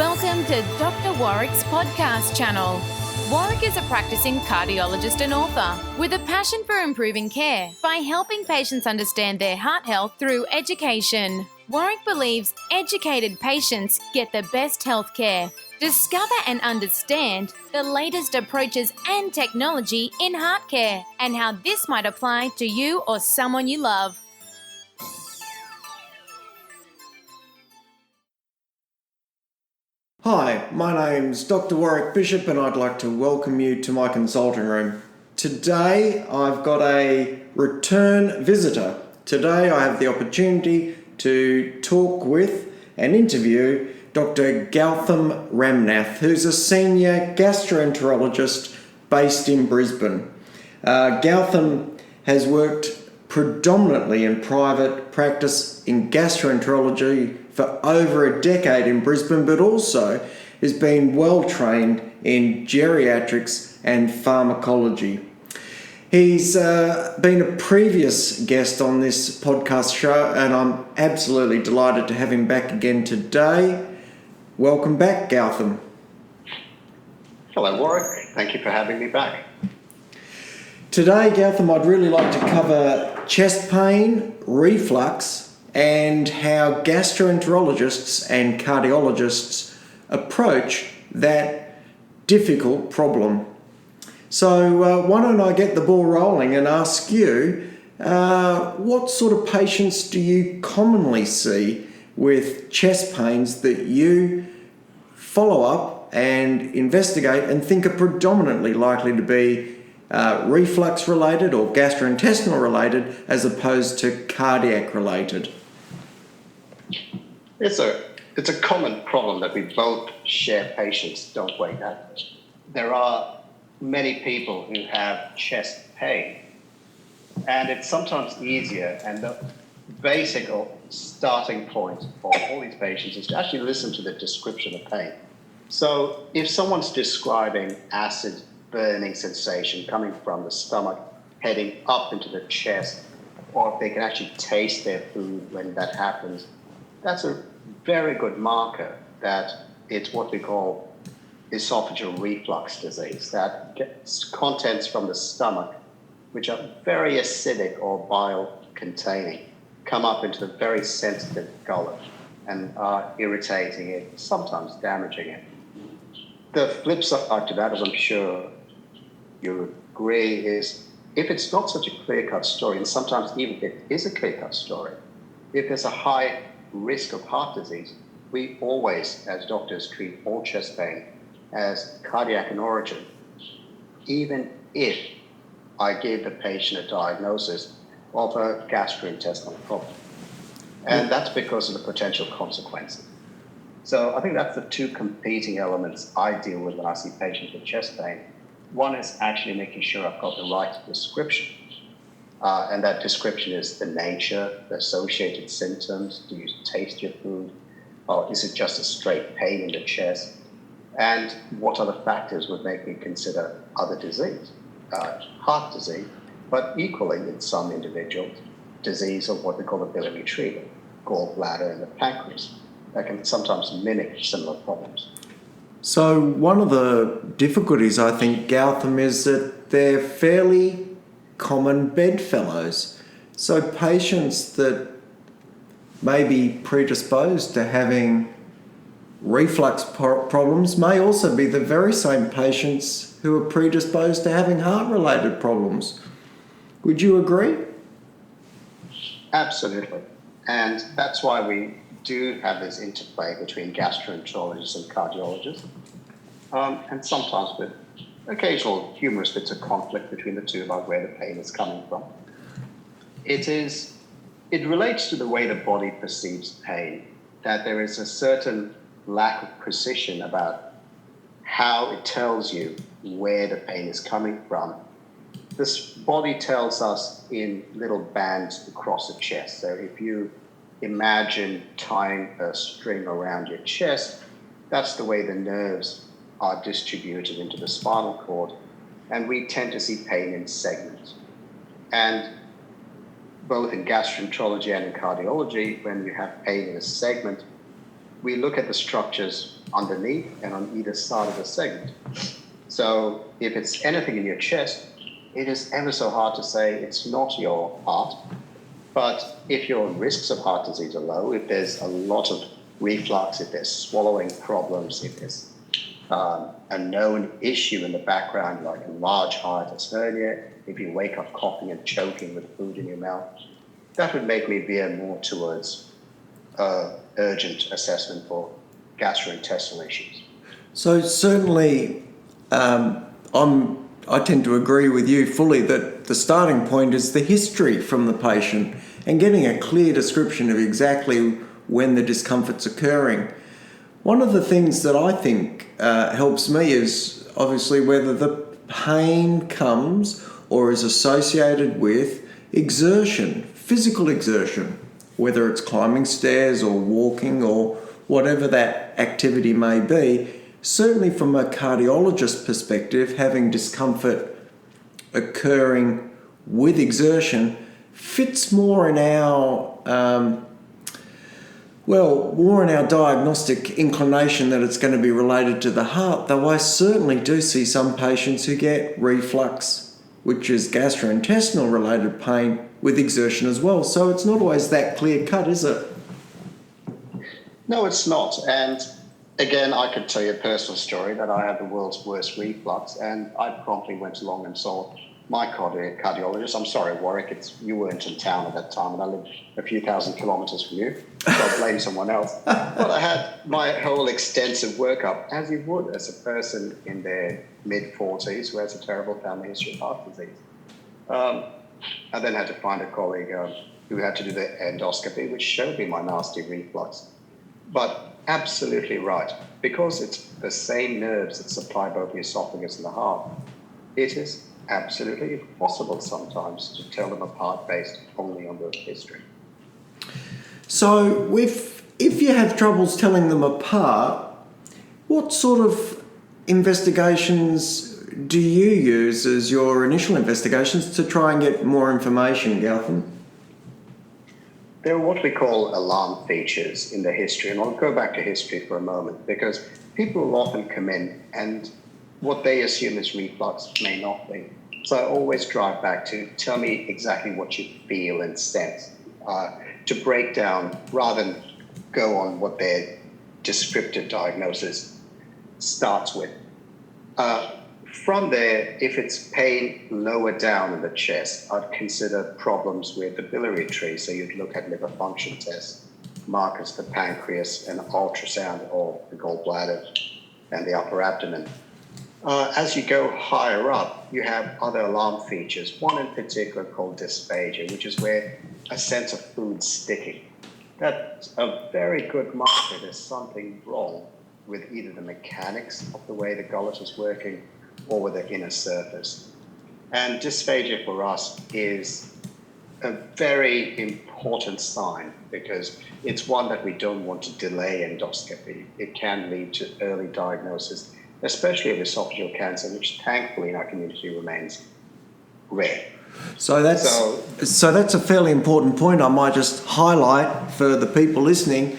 Welcome to Dr. Warrick's podcast channel. Warrick is a practicing cardiologist and author with a passion for improving care by helping patients understand their heart health through education. Warrick believes educated patients get the best health care. Discover and understand the latest approaches and technology in heart care and how this might apply to you or someone you love. Hi, my name's Dr. Warrick Bishop and I'd like to welcome you to my consulting room. Today I've got a return visitor. Today I have the opportunity to talk with and interview Dr. Gautam Ramnath, who's a senior gastroenterologist based in Brisbane. Gautam has worked predominantly in private practice in gastroenterology for over a decade in Brisbane, but also has been well trained in geriatrics and pharmacology. He's been a previous guest on this podcast show, and I'm absolutely delighted to have him back again today. Welcome back, Gautam. Hello, Warrick. Thank you for having me back. Today, Gautam, I'd really like to cover chest pain, reflux, and how gastroenterologists and cardiologists approach that difficult problem. So why don't I get the ball rolling and ask you, what sort of patients do you commonly see with chest pains that you follow up and investigate and think are predominantly likely to be reflux related or gastrointestinal related as opposed to cardiac related? It's a common problem that we both share patients, don't we? There are many people who have chest pain, and it's sometimes easier, and the basic starting point for all these patients is to actually listen to the description of pain. So if someone's describing acid burning sensation coming from the stomach, heading up into the chest, or if they can actually taste their food when that happens, that's a very good marker that it's what we call esophageal reflux disease, that gets contents from the stomach, which are very acidic or bile containing, come up into the very sensitive gullet and are irritating it, sometimes damaging it. The flip side to that, as I'm sure you agree, is if it's not such a clear-cut story, and sometimes even if it is a clear-cut story, if there's a high risk of heart disease, we always, as doctors, treat all chest pain as cardiac in origin, even if I give the patient a diagnosis of a gastrointestinal problem. And that's because of the potential consequences. So I think that's the two competing elements I deal with when I see patients with chest pain. One is actually making sure I've got the right description. And that description is the nature, the associated symptoms. Do you taste your food? Or is it just a straight pain in the chest? And what other factors would make me consider other disease? Heart disease, but equally in some individuals, disease of what we call the biliary tree, the gallbladder and the pancreas, that can sometimes mimic similar problems. So one of the difficulties, I think, Gautam, is that they're fairly common bedfellows. So patients that may be predisposed to having reflux problems may also be the very same patients who are predisposed to having heart-related problems. Would you agree? Absolutely. And that's why we do have this interplay between gastroenterologists and cardiologists, and sometimes with occasional humorous bits of conflict between the two about where the pain is coming from. It relates to the way the body perceives pain, that there is a certain lack of precision about how it tells you where the pain is coming from. This body tells us in little bands across the chest. So if you imagine tying a string around your chest, that's the way the nerves are distributed into the spinal cord, and we tend to see pain in segments. And both in gastroenterology and in cardiology, when you have pain in a segment, we look at the structures underneath and on either side of the segment. So if it's anything in your chest, it is ever so hard to say it's not your heart. But if your risks of heart disease are low, if there's a lot of reflux, if there's swallowing problems, if there's a known issue in the background, like a large hiatus hernia, if you wake up coughing and choking with food in your mouth, that would make me veer more towards urgent assessment for gastrointestinal issues. So certainly, I tend to agree with you fully that the starting point is the history from the patient and getting a clear description of exactly when the discomfort's occurring. One of the things that I think helps me is obviously whether the pain comes or is associated with exertion, physical exertion, whether it's climbing stairs or walking or whatever that activity may be. Certainly from a cardiologist perspective, having discomfort occurring with exertion fits more in our more in our diagnostic inclination that it's going to be related to the heart, though I certainly do see some patients who get reflux, which is gastrointestinal related pain, with exertion as well. So it's not always that clear cut, is it? No, it's not. And again, I could tell you a personal story that I had the world's worst reflux, and I promptly went along and saw my cardiologist. I'm sorry, Warrick, you weren't in town at that time, and I lived a few thousand kilometres from you, so I'll blame someone else. But I had my whole extensive workup, as you would as a person in their mid-40s who has a terrible family history of heart disease. I then had to find a colleague who had to do the endoscopy, which showed me my nasty reflux. But absolutely right, because it's the same nerves that supply both the esophagus and the heart, it is absolutely impossible sometimes to tell them apart based only on the history. So if you have troubles telling them apart, what sort of investigations do you use as your initial investigations to try and get more information, Gautam? There are what we call alarm features in the history, and I'll go back to history for a moment, because people will often come in and what they assume is reflux may not be. So I always drive back to tell me exactly what you feel and sense, to break down rather than go on what their descriptive diagnosis starts with. From there, if it's pain lower down in the chest, I'd consider problems with the biliary tree. So you'd look at liver function tests, markers for pancreas, and ultrasound of the gallbladder and the upper abdomen. As you go higher up, you have other alarm features, one in particular called dysphagia, which is where a sense of food sticking. That's a very good marker there's something wrong with either the mechanics of the way the gullet is working or with the inner surface. And dysphagia for us is a very important sign because it's one that we don't want to delay endoscopy. It can lead to early diagnosis, especially of esophageal cancer, which thankfully in our community remains rare. So that's a fairly important point I might just highlight for the people listening.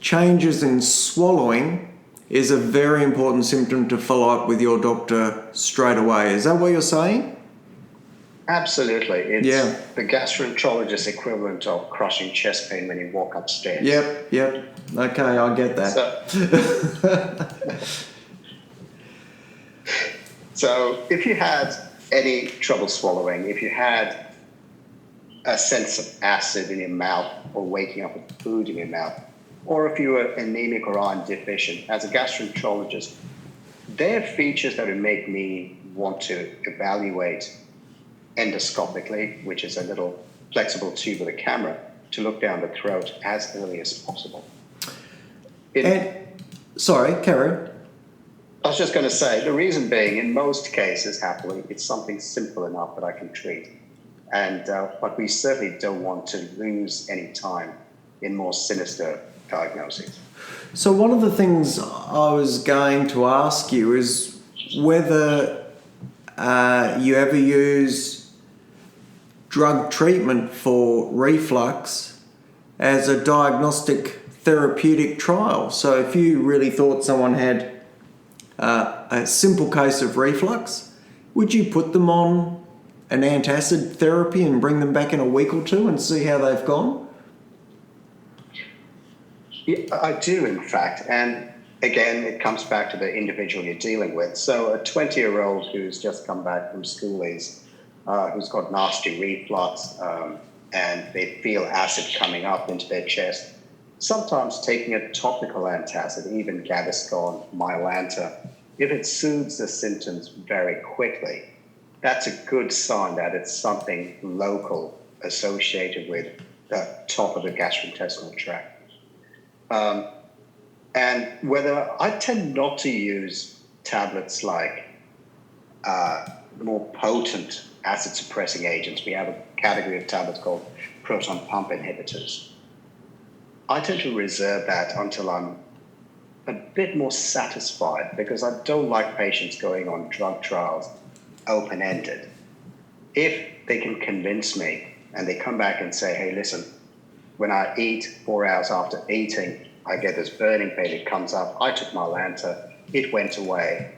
Changes in swallowing is a very important symptom to follow up with your doctor straight away. Is that what you're saying? Absolutely. It's the gastroenterologist equivalent of crushing chest pain when you walk upstairs. Yep. Okay, I get that. So if you had any trouble swallowing, if you had a sense of acid in your mouth or waking up with food in your mouth, or if you were anemic or iron deficient, as a gastroenterologist, there are features that would make me want to evaluate endoscopically, which is a little flexible tube with a camera, to look down the throat as early as possible. Sorry, carry. I was just going to say, the reason being, in most cases, happily, it's something simple enough that I can treat. And but we certainly don't want to lose any time in more sinister diagnoses. So one of the things I was going to ask you is whether you ever use drug treatment for reflux as a diagnostic therapeutic trial. So if you really thought someone had a simple case of reflux, would you put them on an antacid therapy and bring them back in a week or two and see how they've gone? Yeah, I do, in fact. And again, it comes back to the individual you're dealing with. So a 20-year-old who's just come back from schoolies, who's got nasty reflux, and they feel acid coming up into their chest, sometimes taking a topical antacid, even Gaviscon, Mylanta, if it soothes the symptoms very quickly, that's a good sign that it's something local associated with the top of the gastrointestinal tract. And whether I tend not to use tablets like more potent acid suppressing agents. We have a category of tablets called proton pump inhibitors. I tend to reserve that until I'm a bit more satisfied, because I don't like patients going on drug trials open-ended. If they can convince me and they come back and say, hey, listen, when I eat 4 hours after eating, I get this burning pain, it comes up, I took Mylanta, it went away.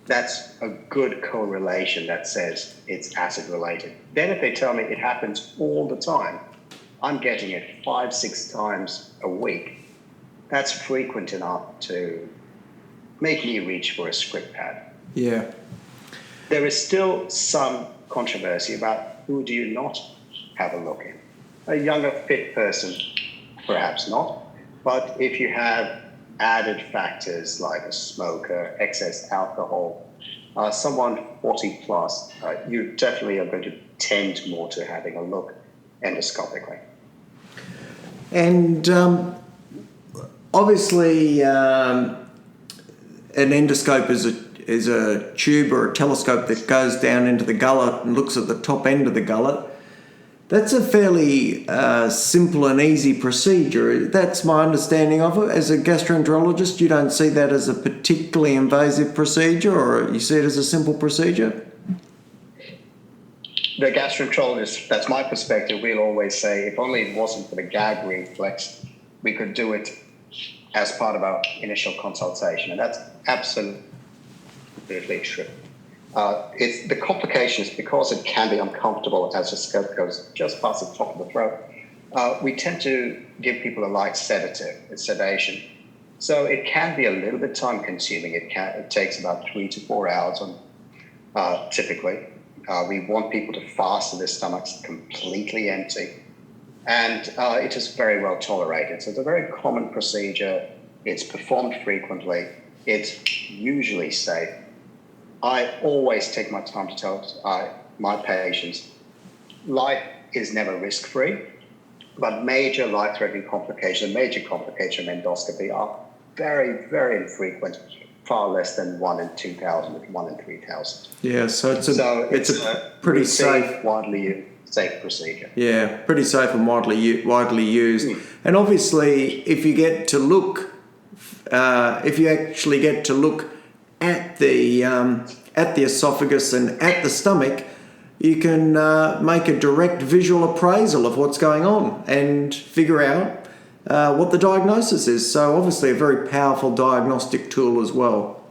That's a good correlation that says it's acid related. Then if they tell me it happens all the time, I'm getting it 5-6 times a week, that's frequent enough to make me reach for a script pad. Yeah. There is still some controversy about who do you not have a look in. A younger, fit person, perhaps not. But if you have added factors like a smoker, excess alcohol, someone 40 plus, you definitely are going to tend more to having a look endoscopically. And obviously an endoscope is a tube or a telescope that goes down into the gullet and looks at the top end of the gullet. That's a fairly simple and easy procedure. That's my understanding of it. As a gastroenterologist, you don't see that as a particularly invasive procedure, or you see it as a simple procedure? The gastroenterologist, that's my perspective, we'll always say, if only it wasn't for the gag reflex, we could do it as part of our initial consultation. And that's absolutely true. It's the complications, because it can be uncomfortable as the scope goes just past the top of the throat. We tend to give people a light sedative, it's sedation. So it can be a little bit time consuming. It takes about 3 to 4 hours typically. We want people to fast so their stomach's completely empty. And it is very well tolerated. So it's a very common procedure. It's performed frequently. It's usually safe. I always take my time to tell my patients, life is never risk-free, but major life-threatening complications, major complications of endoscopy are very, very infrequent, far less than 1 in 2,000, 1 in 3,000. Yeah, so it's a pretty safe, widely safe procedure. Yeah, pretty safe and widely used. And obviously, if you get to look, if you actually get to look at the esophagus and at the stomach, you can make a direct visual appraisal of what's going on and figure out what the diagnosis is. So obviously a very powerful diagnostic tool as well.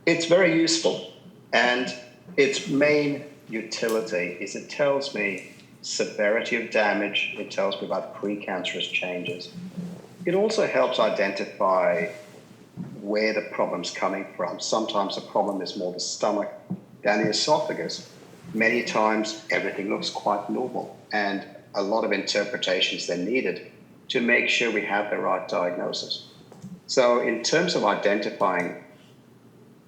It's very useful, and its main utility is it tells me severity of damage, it tells me about precancerous changes. It also helps identify where the problem's coming from. Sometimes the problem is more the stomach than the esophagus. Many times everything looks quite normal, and a lot of interpretations then needed to make sure we have the right diagnosis. So in terms of identifying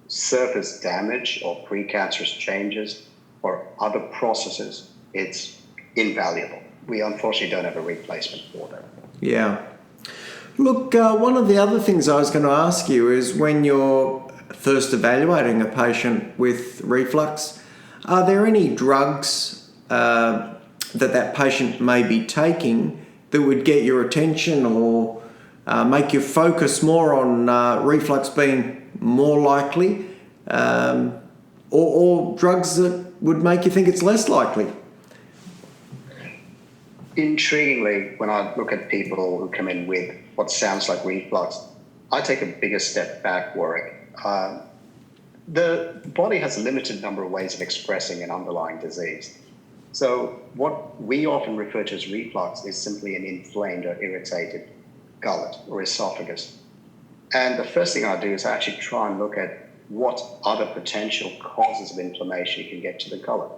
surface damage or precancerous changes or other processes, it's invaluable. We unfortunately don't have a replacement for that. Yeah. Look, one of the other things I was going to ask you is, when you're first evaluating a patient with reflux, are there any drugs that patient may be taking that would get your attention or make you focus more on reflux being more likely, or drugs that would make you think it's less likely? Intriguingly, when I look at people who come in with what sounds like reflux, I take a bigger step back, Warrick. The body has a limited number of ways of expressing an underlying disease. So what we often refer to as reflux is simply an inflamed or irritated gullet or esophagus. And the first thing I do is I actually try and look at what other potential causes of inflammation you can get to the gullet.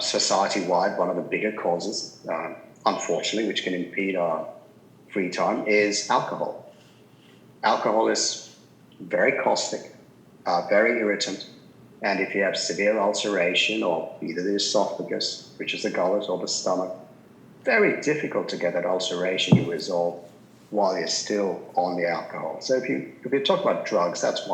Society-wide, one of the bigger causes, unfortunately, which can impede our free time, is alcohol. Alcohol is very caustic, very irritant, and if you have severe ulceration or either the esophagus, which is the gullet, or the stomach, very difficult to get that ulceration to resolve while you're still on the alcohol. So if you talk about drugs, that's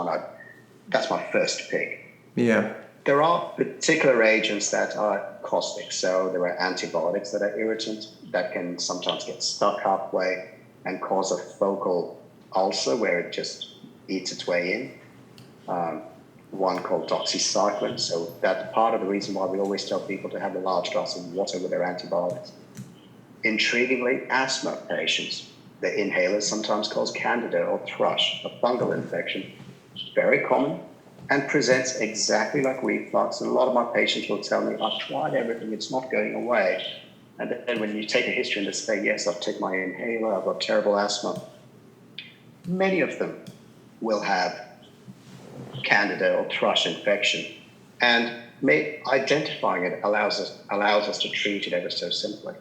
my first pick. Yeah. There are particular agents that are caustic. So there are antibiotics that are irritant that can sometimes get stuck halfway and cause a focal ulcer where it just eats its way in. One called doxycycline. So that's part of the reason why we always tell people to have a large glass of water with their antibiotics. Intriguingly, asthma patients, the inhalers sometimes cause candida or thrush, a fungal infection. Very common and presents exactly like reflux. And a lot of my patients will tell me, I've tried everything, it's not going away. And then when you take a history and they say, yes, I've taken my inhaler, I've got terrible asthma, many of them will have candida or thrush infection. And identifying it allows us to treat it ever so simply.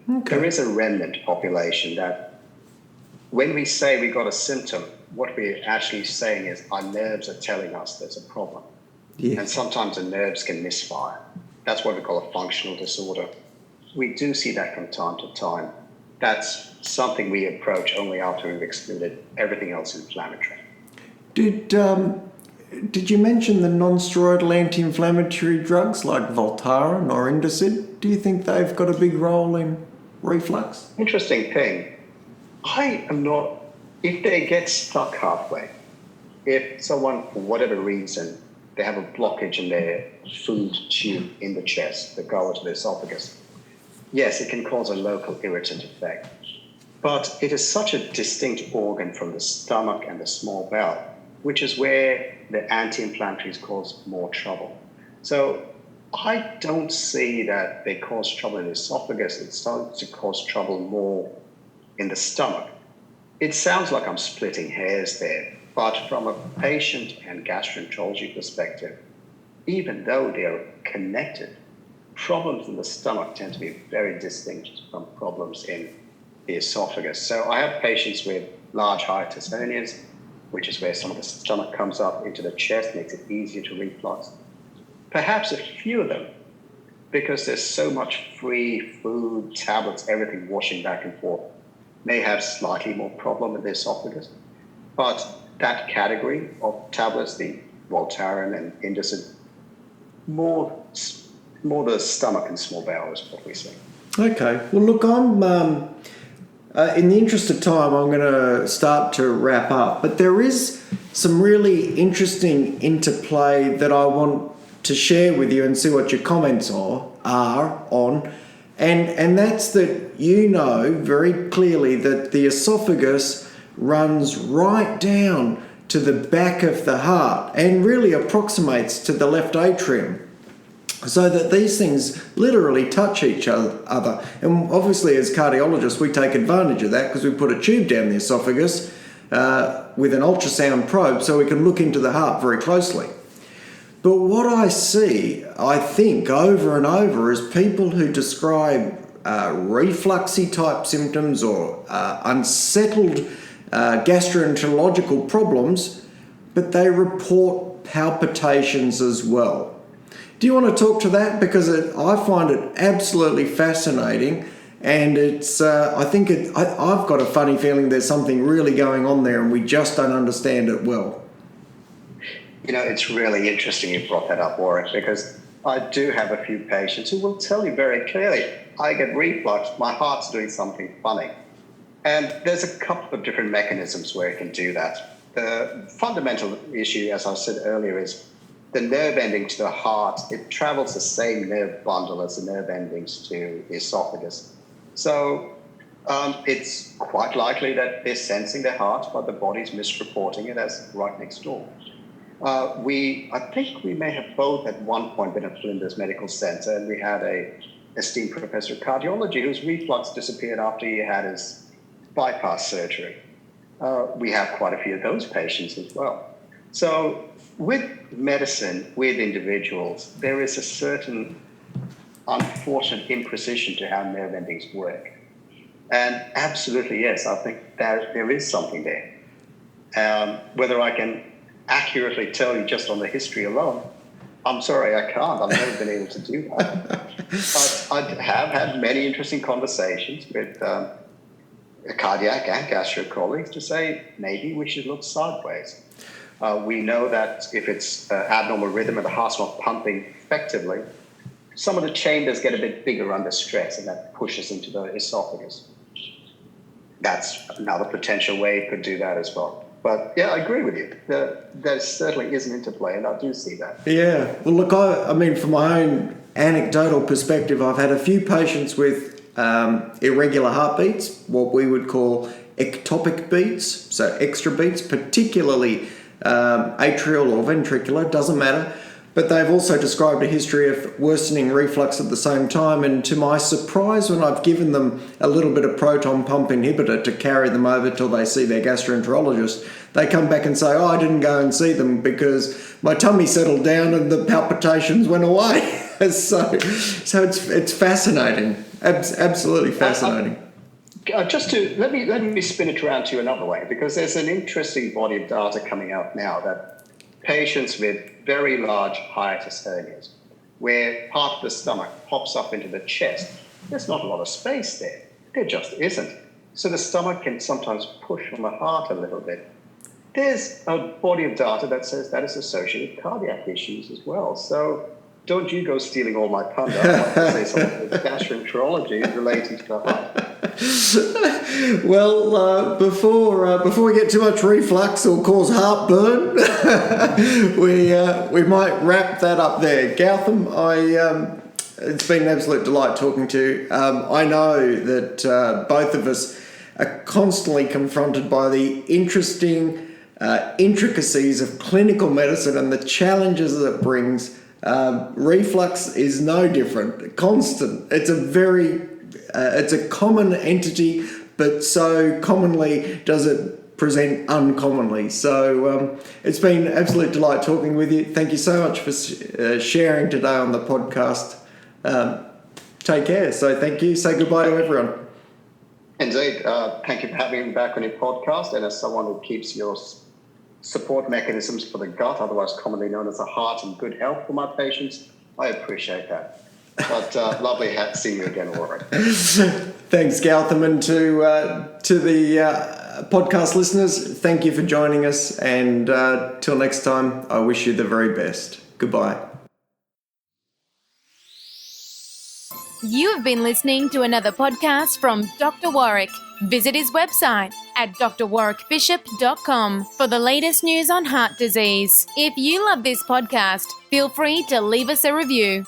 Okay. There is a remnant population that when we say we got a symptom, what we're actually saying is our nerves are telling us there's a problem. Yes. And sometimes the nerves can misfire. That's what we call a functional disorder. We do see that from time to time. That's something we approach only after we've excluded everything else inflammatory. Did you mention the non-steroidal anti-inflammatory drugs like Voltaren or Indocid? Do you think they've got a big role in reflux? Interesting thing. I am not. If they get stuck halfway, if someone, for whatever reason, they have a blockage in their food tube in the chest, the gullet or the esophagus, yes, it can cause a local irritant effect. But it is such a distinct organ from the stomach and the small bowel, which is where the anti-inflammatories cause more trouble. So I don't see that they cause trouble in the esophagus. It starts to cause trouble more in the stomach. It sounds like I'm splitting hairs there, but from a patient and gastroenterology perspective, even though they're connected, problems in the stomach tend to be very distinct from problems in the esophagus. So I have patients with large hiatus hernias, which is where some of the stomach comes up into the chest, makes it easier to reflux. Perhaps a few of them, because there's so much free food, tablets, everything washing back and forth, may have slightly more problem with the esophagus. But that category of tablets, the Voltaren and Indocid, more the stomach and small bowel is what we see. Okay. Well, look, I'm in the interest of time, I'm going to start to wrap up. But there is some really interesting interplay that I want to share with you and see what your comments are on. And that's that you know very clearly that the esophagus runs right down to the back of the heart and really approximates to the left atrium, so that these things literally touch each other. And obviously as cardiologists we take advantage of that because we put a tube down the esophagus with an ultrasound probe so we can look into the heart very closely. But what I see, I think, over and over is people who describe refluxy type symptoms or unsettled gastroenterological problems, but they report palpitations as well. Do you want to talk to that? Because I find it absolutely fascinating, and it's. I've got a funny feeling there's something really going on there, and we just don't understand it well. You know, it's really interesting you brought that up, Warrick, because I do have a few patients who will tell you very clearly, I get reflux, my heart's doing something funny. And there's a couple of different mechanisms where it can do that. The fundamental issue, as I said earlier, is the nerve ending to the heart, it travels the same nerve bundle as the nerve endings to the esophagus. So it's quite likely that they're sensing their heart, but the body's misreporting it as right next door. I think we may have both at one point been at Flinders Medical Center, and we had a esteemed professor of cardiology whose reflux disappeared after he had his bypass surgery. We have quite a few of those patients as well. So with medicine, with individuals, there is a certain unfortunate imprecision to how nerve endings work. And absolutely, yes, I think there is something there. Whether I can accurately tell you just on the history alone, I'm sorry, I can't. I've never been able to do that. But I have had many interesting conversations with cardiac and gastro colleagues to say maybe we should look sideways. We know that if it's abnormal rhythm and the heart's not pumping effectively, some of the chambers get a bit bigger under stress, and that pushes into the esophagus. That's another potential way it could do that as well. But yeah, I agree with you. There certainly is an interplay, and I do see that. Yeah. Well, look, I mean, from my own anecdotal perspective, I've had a few patients with irregular heartbeats, what we would call ectopic beats, so extra beats, particularly atrial or ventricular, doesn't matter. But they've also described a history of worsening reflux at the same time, and to my surprise, when I've given them a little bit of proton pump inhibitor to carry them over till they see their gastroenterologist, they come back and say, I didn't go and see them because my tummy settled down and the palpitations went away. so it's fascinating, absolutely fascinating. Just to let me spin it around to you another way, because there's an interesting body of data coming out now that patients with very large hiatus hernias, where part of the stomach pops up into the chest, there's not a lot of space there. There just isn't. So the stomach can sometimes push on the heart a little bit. There's a body of data that says that is associated with cardiac issues as well. So don't you go stealing all my thunder. I'd like to say something with gastroenterology is relating to the heart. Well, before we get too much reflux or cause heartburn, we might wrap that up there. Gautam, it's been an absolute delight talking to you. I know that both of us are constantly confronted by the interesting intricacies of clinical medicine and the challenges that it brings. Reflux is no different. Constant. It's a common entity, but so commonly does it present uncommonly. So it's been an absolute delight talking with you. Thank you so much for sharing today on the podcast. Take care. So thank you. Say goodbye to everyone. Indeed. Thank you for having me back on your podcast. And as someone who keeps your support mechanisms for the gut, otherwise commonly known as the heart, in good health for my patients, I appreciate that. But lovely seeing you again, Warrick. Thanks, Gautam, and to the podcast listeners, thank you for joining us, and till next time, I wish you the very best. Goodbye. You have been listening to another podcast from Dr. Warrick. Visit his website at drwarrickbishop.com for the latest news on heart disease. If you love this podcast, feel free to leave us a review.